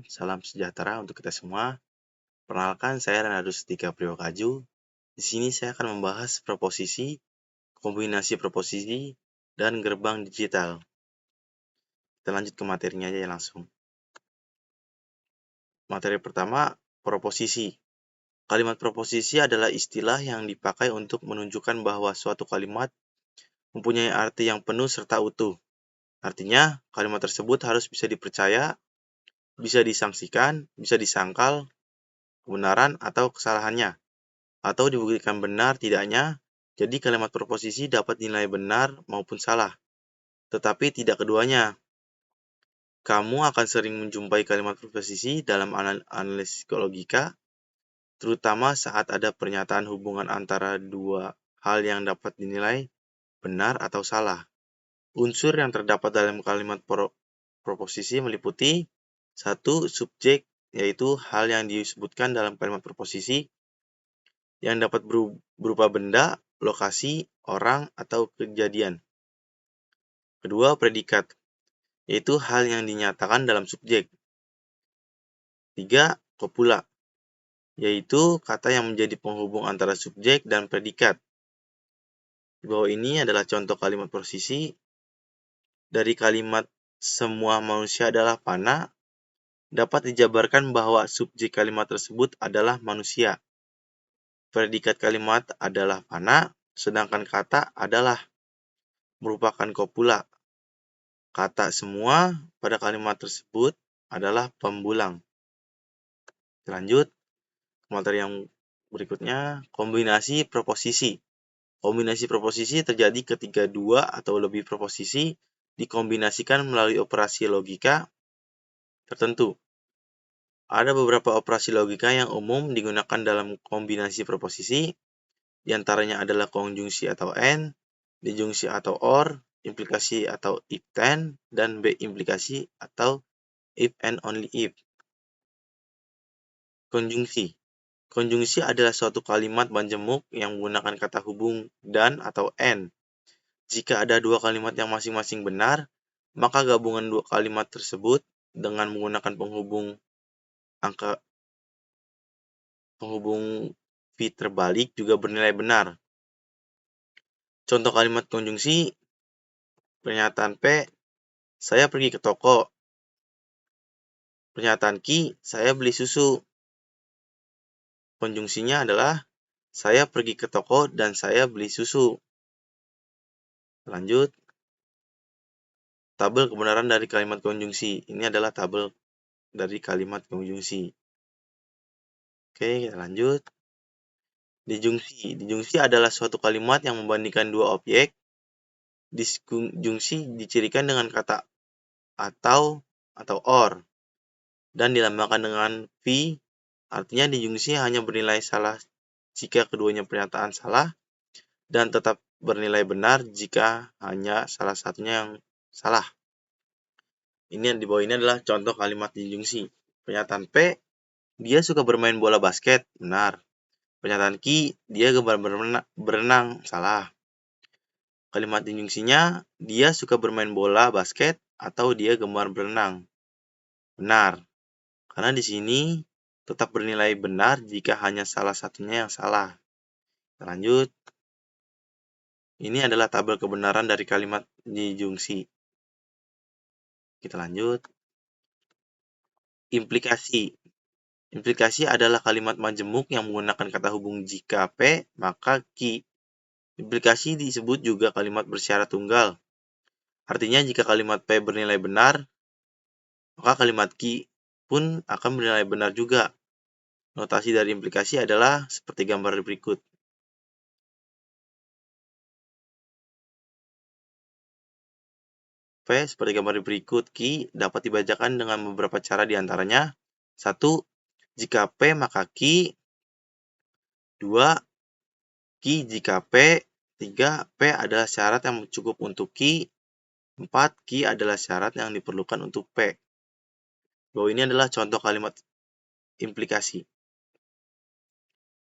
salam sejahtera untuk kita semua. Perkenalkan, saya Renardus Tika Priokaju. Di sini saya akan membahas proposisi, kombinasi proposisi, dan gerbang digital. Kita lanjut ke materinya aja ya langsung. Materi pertama, proposisi. Kalimat proposisi adalah istilah yang dipakai untuk menunjukkan bahwa suatu kalimat mempunyai arti yang penuh serta utuh. Artinya, kalimat tersebut harus bisa dipercaya, bisa disangsikan, bisa disangkal, kebenaran atau kesalahannya, atau dibuktikan benar tidaknya. Jadi kalimat proposisi dapat dinilai benar maupun salah, tetapi tidak keduanya. Kamu akan sering menjumpai kalimat proposisi dalam analisis logika, terutama saat ada pernyataan hubungan antara dua hal yang dapat dinilai benar atau salah. Unsur yang terdapat dalam kalimat proposisi meliputi 1. Subjek, yaitu hal yang disebutkan dalam kalimat proposisi yang dapat berupa benda, lokasi, orang, atau kejadian. Kedua, predikat, yaitu hal yang dinyatakan dalam subjek. 3. Kopula, yaitu kata yang menjadi penghubung antara subjek dan predikat. Di bawah ini adalah contoh kalimat proposisi. Dari kalimat semua manusia adalah panah, dapat dijabarkan bahwa subjek kalimat tersebut adalah manusia. Predikat kalimat adalah panah, sedangkan kata adalah merupakan kopula. Kata semua pada kalimat tersebut adalah pembulang. Lanjut ke materi yang berikutnya, kombinasi proposisi. Kombinasi proposisi terjadi ketika dua atau lebih proposisi dikombinasikan melalui operasi logika tertentu. Ada beberapa operasi logika yang umum digunakan dalam kombinasi proposisi, diantaranya adalah konjungsi atau and, disjungsi atau or, implikasi atau if then, dan B-implikasi atau if and only if. Konjungsi. Konjungsi adalah suatu kalimat majemuk yang menggunakan kata hubung dan atau and. Jika ada dua kalimat yang masing-masing benar, maka gabungan dua kalimat tersebut dengan menggunakan penghubung V terbalik juga bernilai benar. Contoh kalimat konjungsi, pernyataan P, saya pergi ke toko. Pernyataan Q, saya beli susu. Konjungsinya adalah, saya pergi ke toko dan saya beli susu. Lanjut, tabel kebenaran dari kalimat konjungsi. Ini adalah tabel dari kalimat konjungsi. Oke, kita lanjut. Disjungsi. Disjungsi adalah suatu kalimat yang membandingkan dua objek. Disjungsi dicirikan dengan kata atau or dan dilambangkan dengan V. Artinya disjungsi hanya bernilai salah jika keduanya pernyataan salah dan tetap bernilai benar jika hanya salah satunya yang salah. Ini yang di bawah ini adalah contoh kalimat disjungsi. Pernyataan P, dia suka bermain bola basket, benar. Pernyataan Q, dia gemar berenang, salah. Kalimat disjungsinya, dia suka bermain bola basket atau dia gemar berenang, benar. Karena di sini tetap bernilai benar jika hanya salah satunya yang salah. Kita lanjut. Ini adalah tabel kebenaran dari kalimat disjungsi. Kita lanjut. Implikasi. Implikasi adalah kalimat majemuk yang menggunakan kata hubung jika P, maka Q. Implikasi disebut juga kalimat bersyarat tunggal. Artinya jika kalimat P bernilai benar, maka kalimat Q pun akan bernilai benar juga. Notasi dari implikasi adalah seperti gambar berikut. P seperti gambar berikut, Q dapat dibacakan dengan beberapa cara diantaranya. 1. Jika P maka Q. 2. Q jika P. 3. P adalah syarat yang cukup untuk Q. 4. Q adalah syarat yang diperlukan untuk P. Bahwa ini adalah contoh kalimat implikasi.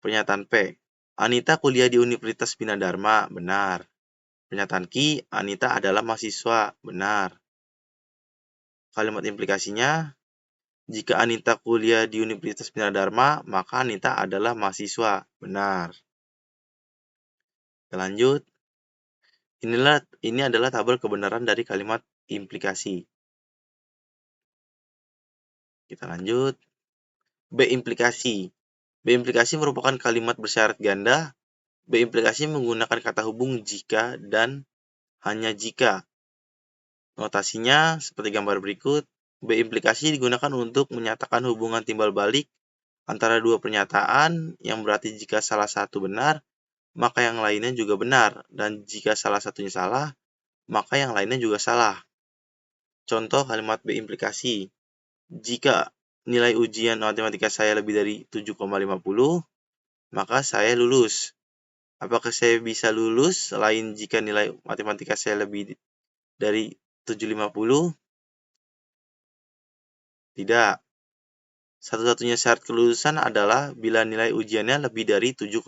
Pernyataan P. Anita kuliah di Universitas Bina Dharma, benar. Pernyataan Q, Anita adalah mahasiswa, benar. Kalimat implikasinya, Jika Anita kuliah di Universitas Bina Dharma, maka Anita adalah mahasiswa. Benar. Kita lanjut. Ini adalah tabel kebenaran dari kalimat implikasi. Kita lanjut. B implikasi. B implikasi merupakan kalimat bersyarat ganda. B implikasi menggunakan kata hubung jika dan hanya jika. Notasinya seperti gambar berikut. B implikasi digunakan untuk menyatakan hubungan timbal balik antara dua pernyataan yang berarti jika salah satu benar, maka yang lainnya juga benar, dan jika salah satunya salah, maka yang lainnya juga salah. Contoh kalimat B implikasi. Jika nilai ujian matematika saya lebih dari 7,50, maka saya lulus. Apakah saya bisa lulus selain jika nilai matematika saya lebih dari 750? Tidak. Satu-satunya syarat kelulusan adalah bila nilai ujiannya lebih dari 7,50.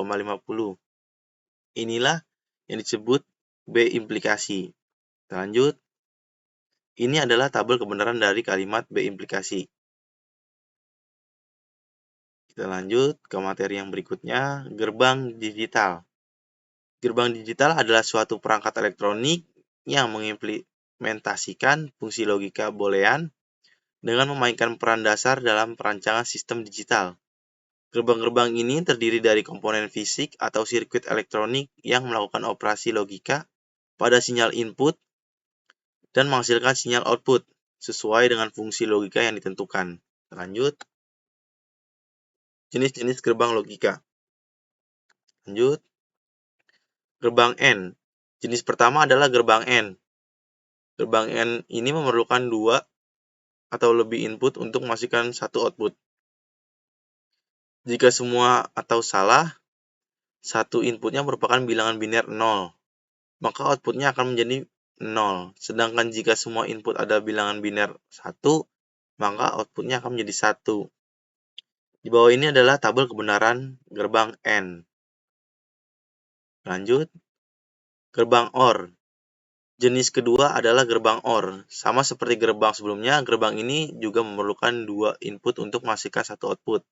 Inilah yang disebut B implikasi. Kita lanjut. Ini adalah tabel kebenaran dari kalimat B implikasi. Kita lanjut ke materi yang berikutnya, gerbang digital. Gerbang digital adalah suatu perangkat elektronik yang mengimplementasikan fungsi logika boolean dengan memainkan peran dasar dalam perancangan sistem digital. Gerbang-gerbang ini terdiri dari komponen fisik atau sirkuit elektronik yang melakukan operasi logika pada sinyal input dan menghasilkan sinyal output sesuai dengan fungsi logika yang ditentukan. Lanjut, jenis-jenis gerbang logika. Lanjut, gerbang N. Jenis pertama adalah gerbang N. Gerbang N ini memerlukan 2 atau lebih input untuk menghasilkan satu output. Jika semua atau salah, satu inputnya merupakan bilangan biner 0, maka outputnya akan menjadi 0. Sedangkan jika semua input ada bilangan biner 1, maka outputnya akan menjadi 1. Di bawah ini adalah tabel kebenaran gerbang N. Lanjut, gerbang OR. Jenis kedua adalah gerbang OR. Sama seperti gerbang sebelumnya, gerbang ini juga memerlukan 2 input untuk menghasilkan satu output.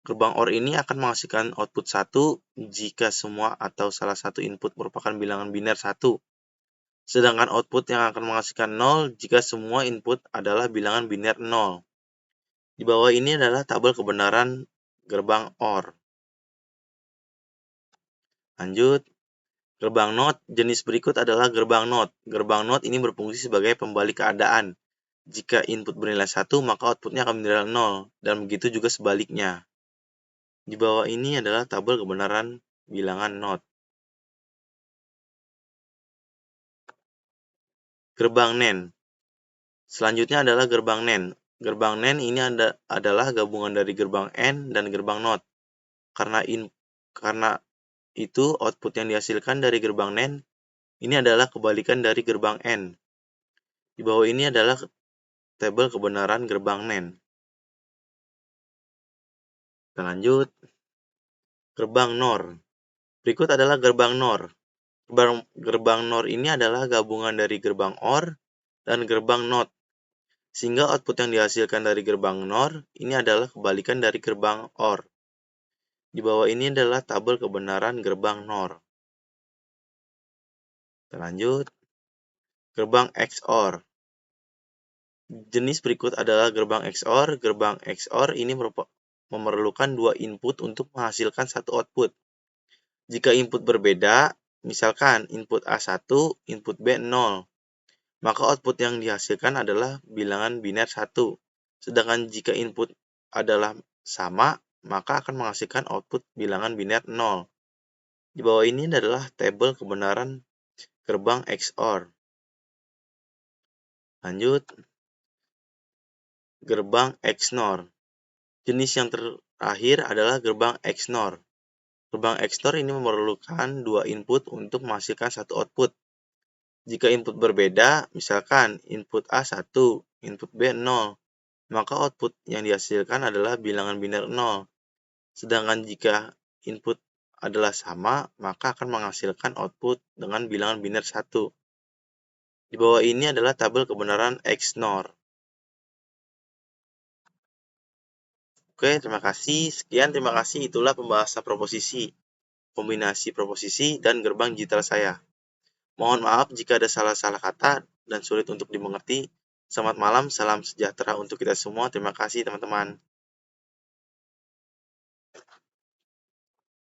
Gerbang OR ini akan menghasilkan output 1 jika semua atau salah satu input merupakan bilangan biner 1. Sedangkan output yang akan menghasilkan 0 jika semua input adalah bilangan biner 0. Di bawah ini adalah tabel kebenaran gerbang OR. Lanjut, gerbang NOT. Jenis berikut adalah gerbang NOT. Gerbang NOT ini berfungsi sebagai pembalik keadaan. Jika input bernilai 1, maka outputnya akan bernilai 0, dan begitu juga sebaliknya. Di bawah ini adalah tabel kebenaran bilangan NOT. Gerbang NAND. Selanjutnya adalah gerbang NAND. Gerbang NAND ini adalah gabungan dari gerbang AND dan gerbang NOT. Karena itu, output yang dihasilkan dari gerbang NAND ini adalah kebalikan dari gerbang AND. Di bawah ini adalah tabel kebenaran gerbang NAND. Kita lanjut. Gerbang NOR. Berikut adalah gerbang NOR. Gerbang NOR ini adalah gabungan dari gerbang OR dan gerbang NOT. Sehingga output yang dihasilkan dari gerbang NOR ini adalah kebalikan dari gerbang OR. Di bawah ini adalah tabel kebenaran gerbang NOR. Kita lanjut. Gerbang XOR. Jenis berikut adalah gerbang XOR. Gerbang XOR ini memerlukan 2 input untuk menghasilkan satu output. Jika input berbeda, misalkan input A1, input B 0, maka output yang dihasilkan adalah bilangan biner 1. Sedangkan jika input adalah sama, maka akan menghasilkan output bilangan biner 0. Di bawah ini adalah tabel kebenaran gerbang XOR. Lanjut, gerbang XNOR. Jenis yang terakhir adalah gerbang XNOR. Gerbang XNOR ini memerlukan 2 input untuk menghasilkan satu output. Jika input berbeda, misalkan input A1, input B 0, maka output yang dihasilkan adalah bilangan biner 0. Sedangkan jika input adalah sama, maka akan menghasilkan output dengan bilangan biner 1. Di bawah ini adalah tabel kebenaran XNOR. Oke, terima kasih. Sekian, terima kasih. Itulah pembahasan proposisi, kombinasi proposisi, dan gerbang digital saya. Mohon maaf jika ada salah-salah kata dan sulit untuk dimengerti. Selamat malam, salam sejahtera untuk kita semua. Terima kasih, teman-teman.